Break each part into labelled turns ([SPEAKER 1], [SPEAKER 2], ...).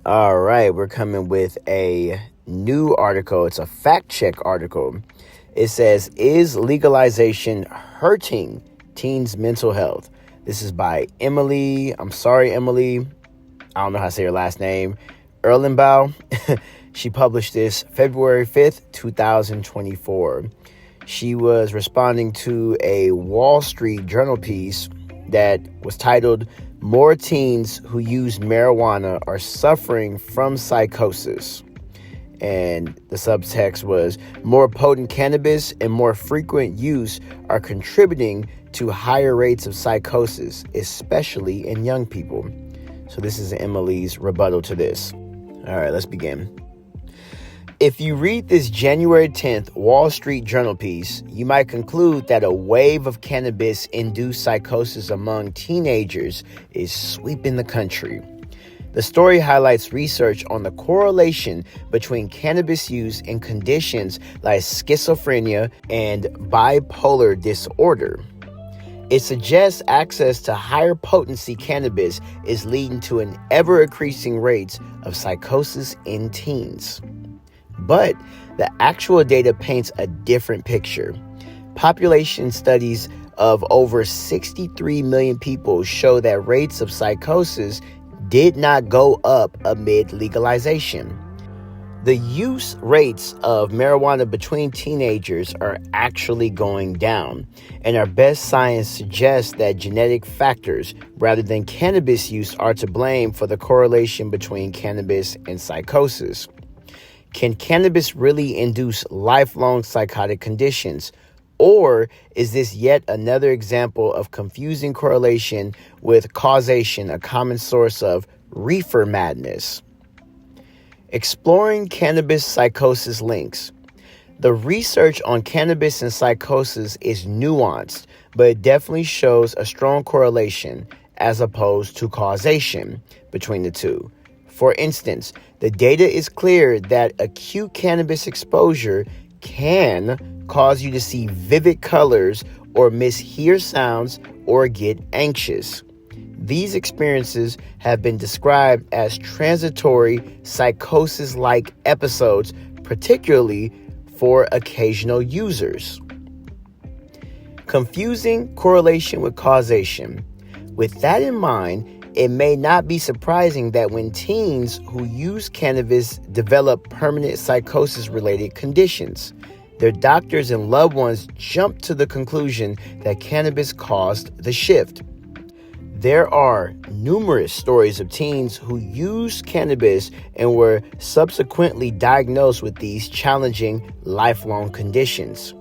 [SPEAKER 1] All right, we're coming with a new article. It's a fact check article. It says, is legalization hurting teens' mental health? This is by Emily. I'm sorry, Emily. I don't know how to say her last name. Erlenbaugh. She published this February 5th, 2024. She was responding to a Wall Street Journal piece that was titled, More Teens Who Use Marijuana Are Suffering from Psychosis. And the subtext was, more potent cannabis and more frequent use are contributing to higher rates of psychosis, especially in young people. So this is Emily's rebuttal to this. All right, let's begin. If you read this January 10th Wall Street Journal piece, you might conclude that a wave of cannabis-induced psychosis among teenagers is sweeping the country. The story highlights research on the correlation between cannabis use and conditions like schizophrenia and bipolar disorder. It suggests access to higher potency cannabis is leading to an ever-increasing rates of psychosis in teens. But the actual data paints a different picture. Population studies of over 63 million people show that rates of psychosis did not go up amid legalization. The use rates of marijuana between teenagers are actually going down, and our best science suggests that genetic factors rather than cannabis use are to blame for the correlation between cannabis and psychosis. Can cannabis really induce lifelong psychotic conditions? Or is this yet another example of confusing correlation with causation, a common source of reefer madness? Exploring cannabis psychosis links. The research on cannabis and psychosis is nuanced, but it definitely shows a strong correlation as opposed to causation between the two. For instance, the data is clear that acute cannabis exposure can cause you to see vivid colors or mishear sounds or get anxious. These experiences have been described as transitory psychosis-like episodes, particularly for occasional users. Confusing correlation with causation. With that in mind, it may not be surprising that when teens who use cannabis develop permanent psychosis-related conditions, their doctors and loved ones jump to the conclusion that cannabis caused the shift. There are numerous stories of teens who used cannabis and were subsequently diagnosed with these challenging lifelong conditions.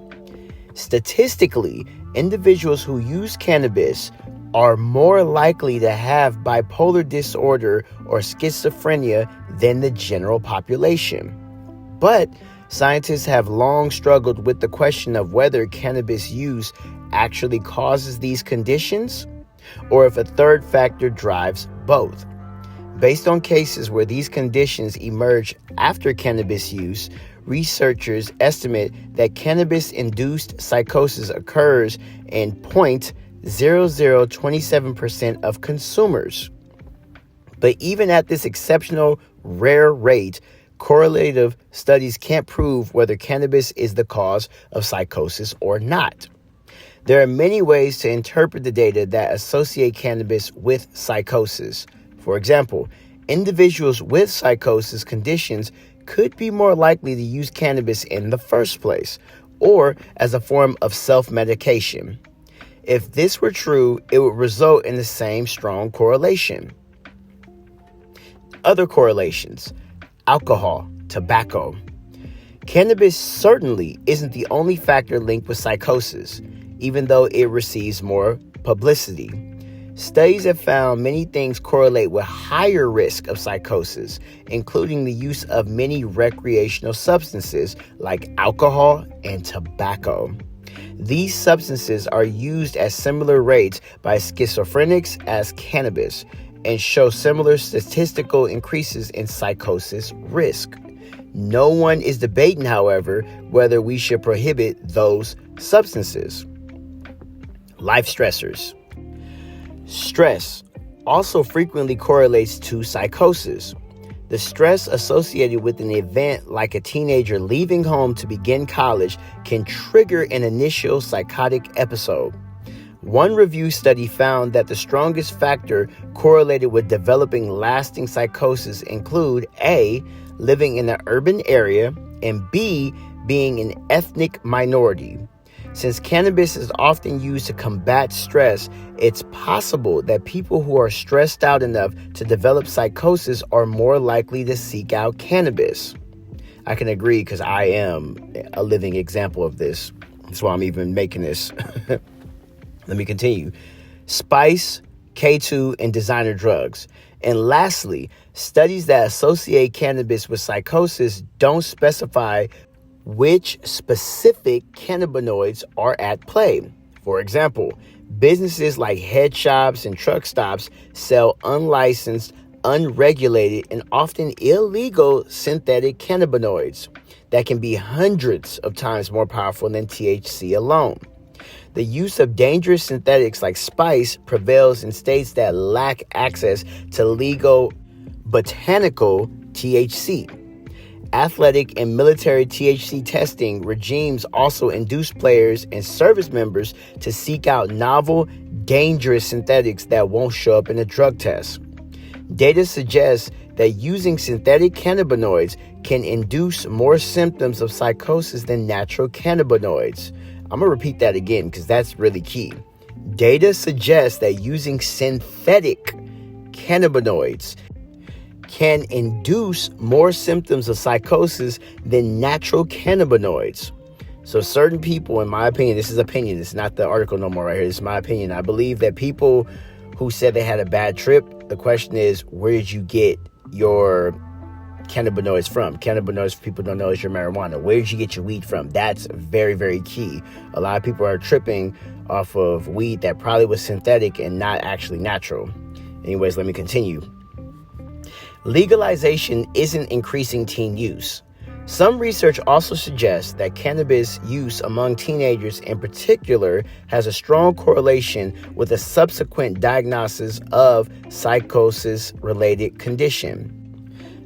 [SPEAKER 1] Statistically, individuals who use cannabis are more likely to have bipolar disorder or schizophrenia than the general population. But scientists have long struggled with the question of whether cannabis use actually causes these conditions, or if a third factor drives both. Based on cases where these conditions emerge after cannabis use, researchers estimate that cannabis-induced psychosis occurs in 0.0027% of consumers. But even at this exceptional rare rate, correlative studies can't prove whether cannabis is the cause of psychosis or not. There are many ways to interpret the data that associate cannabis with psychosis. For example, individuals with psychosis conditions could be more likely to use cannabis in the first place, or as a form of self-medication. If this were true, it would result in the same strong correlation. Other correlations: alcohol, tobacco. Cannabis certainly isn't the only factor linked with psychosis, even though it receives more publicity. Studies have found many things correlate with higher risk of psychosis, including the use of many recreational substances like alcohol and tobacco. These substances are used at similar rates by schizophrenics as cannabis and show similar statistical increases in psychosis risk. No one is debating, however, whether we should prohibit those substances. Life stressors. Stress also frequently correlates to psychosis. The stress associated with an event like a teenager leaving home to begin college can trigger an initial psychotic episode. One review study found that the strongest factor correlated with developing lasting psychosis include A, living in an urban area, and B, being an ethnic minority. Since cannabis is often used to combat stress, it's possible that people who are stressed out enough to develop psychosis are more likely to seek out cannabis. I can agree because I am a living example of this. That's why I'm even making this. Let me continue. Spice, K2, and designer drugs. And lastly, studies that associate cannabis with psychosis don't specify which specific cannabinoids are at play. For example, businesses like head shops and truck stops sell unlicensed, unregulated, and often illegal synthetic cannabinoids that can be hundreds of times more powerful than THC alone. The use of dangerous synthetics like spice prevails in states that lack access to legal botanical THC. Athletic and military THC testing regimes also induce players and service members to seek out novel, dangerous synthetics that won't show up in a drug test. Data suggests that using synthetic cannabinoids can induce more symptoms of psychosis than natural cannabinoids. I'm going to repeat that again because that's really key. Data suggests that using synthetic cannabinoids can induce more symptoms of psychosis than natural cannabinoids. So certain people, in my opinion, this is opinion, it's not the article no more right here, this is my opinion. I believe that people who said they had a bad trip, the question is, where did you get your cannabinoids from? Cannabinoids, for people who don't know, is your marijuana. Where did you get your weed from? That's very, very key. A lot of people are tripping off of weed that probably was synthetic and not actually natural. Anyways, let me continue. Legalization isn't increasing teen use. Some research also suggests that cannabis use among teenagers in particular has a strong correlation with a subsequent diagnosis of psychosis-related condition.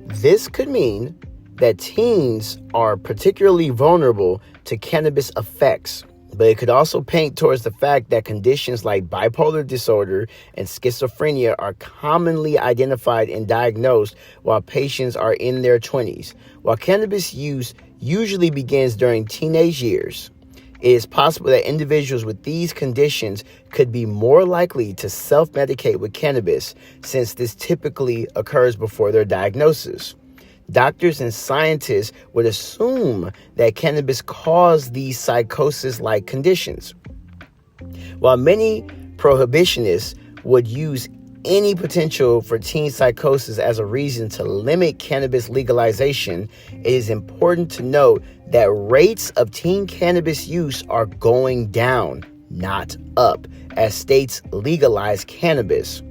[SPEAKER 1] This could mean that teens are particularly vulnerable to cannabis effects, but it could also paint towards the fact that conditions like bipolar disorder and schizophrenia are commonly identified and diagnosed while patients are in their 20s. While cannabis use usually begins during teenage years, it is possible that individuals with these conditions could be more likely to self-medicate with cannabis, since this typically occurs before their diagnosis. Doctors and scientists would assume that cannabis caused these psychosis-like conditions. While many prohibitionists would use any potential for teen psychosis as a reason to limit cannabis legalization, it is important to note that rates of teen cannabis use are going down, not up, as states legalize cannabis.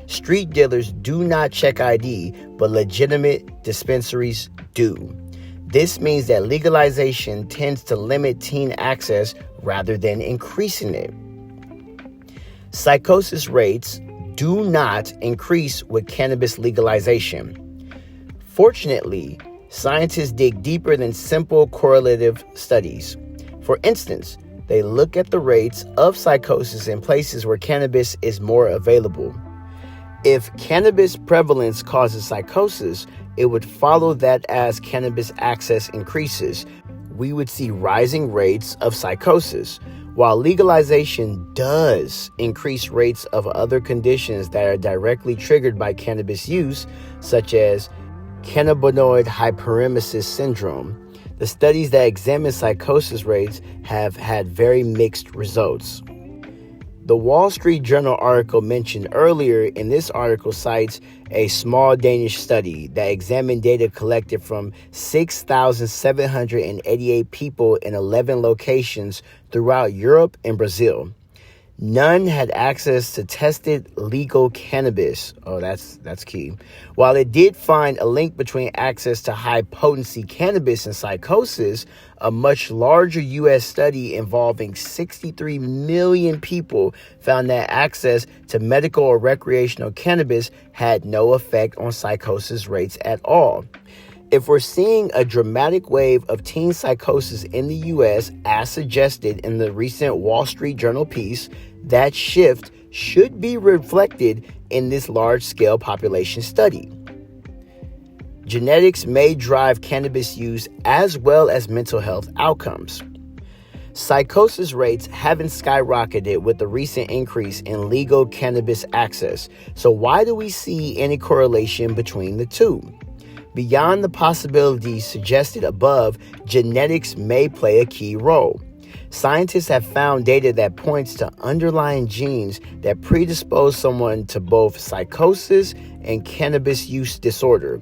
[SPEAKER 1] Street dealers do not check ID, but legitimate dispensaries do. This means that legalization tends to limit teen access rather than increasing it. Psychosis rates do not increase with cannabis legalization. Fortunately, scientists dig deeper than simple correlative studies. For instance, they look at the rates of psychosis in places where cannabis is more available. If cannabis prevalence causes psychosis, it would follow that as cannabis access increases, we would see rising rates of psychosis. While legalization does increase rates of other conditions that are directly triggered by cannabis use, such as cannabinoid hyperemesis syndrome, the studies that examine psychosis rates have had very mixed results. The Wall Street Journal article mentioned earlier in this article cites a small Danish study that examined data collected from 6,788 people in 11 locations throughout Europe and Brazil. None had access to tested legal cannabis. Oh, that's key. While it did find a link between access to high-potency cannabis and psychosis, a much larger U.S. study involving 63 million people found that access to medical or recreational cannabis had no effect on psychosis rates at all. If we're seeing a dramatic wave of teen psychosis in the U.S., as suggested in the recent Wall Street Journal piece, that shift should be reflected in this large-scale population study. Genetics may drive cannabis use as well as mental health outcomes. Psychosis rates haven't skyrocketed with the recent increase in legal cannabis access. So why do we see any correlation between the two? Beyond the possibilities suggested above, genetics may play a key role. Scientists have found data that points to underlying genes that predispose someone to both psychosis and cannabis use disorder.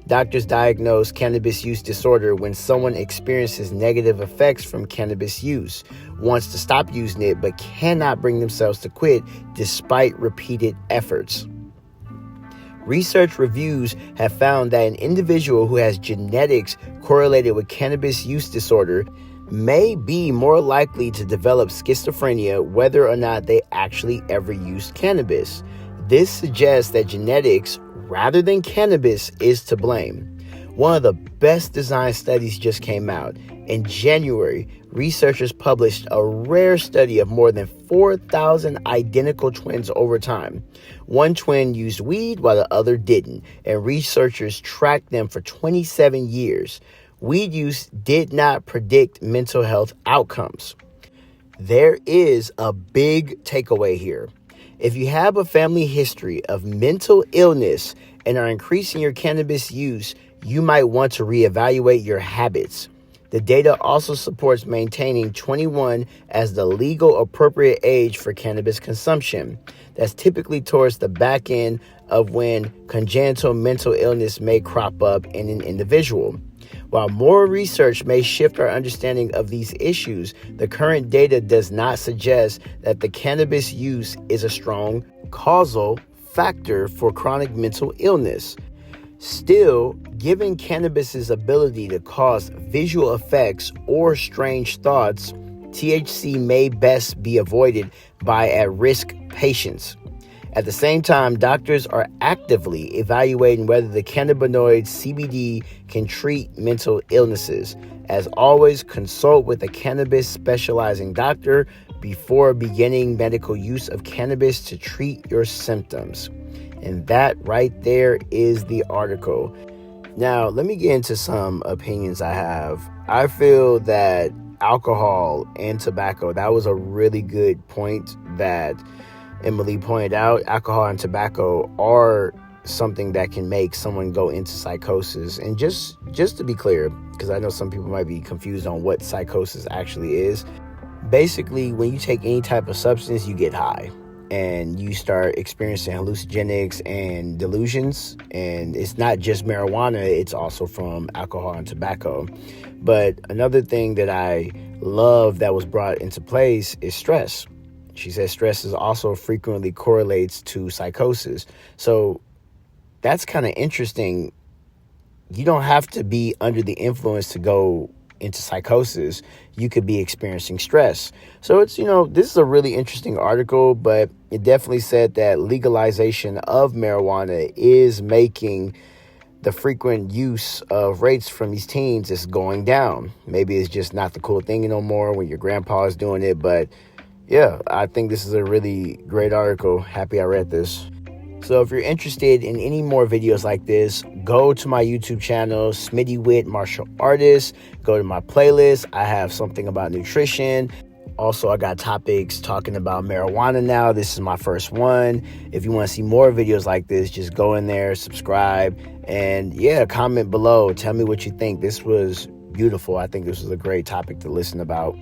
[SPEAKER 1] Doctors diagnose cannabis use disorder when someone experiences negative effects from cannabis use, wants to stop using it, but cannot bring themselves to quit despite repeated efforts. Research reviews have found that an individual who has genetics correlated with cannabis use disorder may be more likely to develop schizophrenia whether or not they actually ever used cannabis. This suggests that genetics, rather than cannabis, is to blame. One of the best designed studies just came out. In January, researchers published a rare study of more than 4,000 identical twins over time. One twin used weed while the other didn't, and researchers tracked them for 27 years. Weed use did not predict mental health outcomes. There is a big takeaway here. If you have a family history of mental illness and are increasing your cannabis use, you might want to reevaluate your habits. The data also supports maintaining 21 as the legal appropriate age for cannabis consumption. That's typically towards the back end of when congenital mental illness may crop up in an individual. While more research may shift our understanding of these issues, the current data does not suggest that the cannabis use is a strong causal factor for chronic mental illness. Still, given cannabis's ability to cause visual effects or strange thoughts, THC may best be avoided by at-risk patients. At the same time, doctors are actively evaluating whether the cannabinoid CBD can treat mental illnesses. As always, consult with a cannabis specializing doctor before beginning medical use of cannabis to treat your symptoms. And that right there is the article. Now, let me get into some opinions I have. I feel that alcohol and tobacco, that was a really good point that Emily pointed out. Alcohol and tobacco are something that can make someone go into psychosis. And just to be clear, because I know some people might be confused on what psychosis actually is. Basically, when you take any type of substance, you get high and you start experiencing hallucinogenics and delusions. And it's not just marijuana, it's also from alcohol and tobacco. But another thing that I love that was brought into place is stress. She says stress is also frequently correlates to psychosis. So that's kind of interesting. You don't have to be under the influence to go into psychosis. You could be experiencing stress. So it's, this is a really interesting article, but it definitely said that legalization of marijuana is making the frequent use of rates from these teens is going down. Maybe it's just not the cool thing no more when your grandpa is doing it, but yeah, I think this is a really great article. Happy I read this. So if you're interested in any more videos like this, go to my YouTube channel, Smitty'Wit Martial Artist. Go to my playlist. I have something about nutrition. Also, I got topics talking about marijuana now. This is my first one. If you want to see more videos like this, just go in there, subscribe, and yeah, comment below. Tell me what you think. This was beautiful. I think this was a great topic to listen about.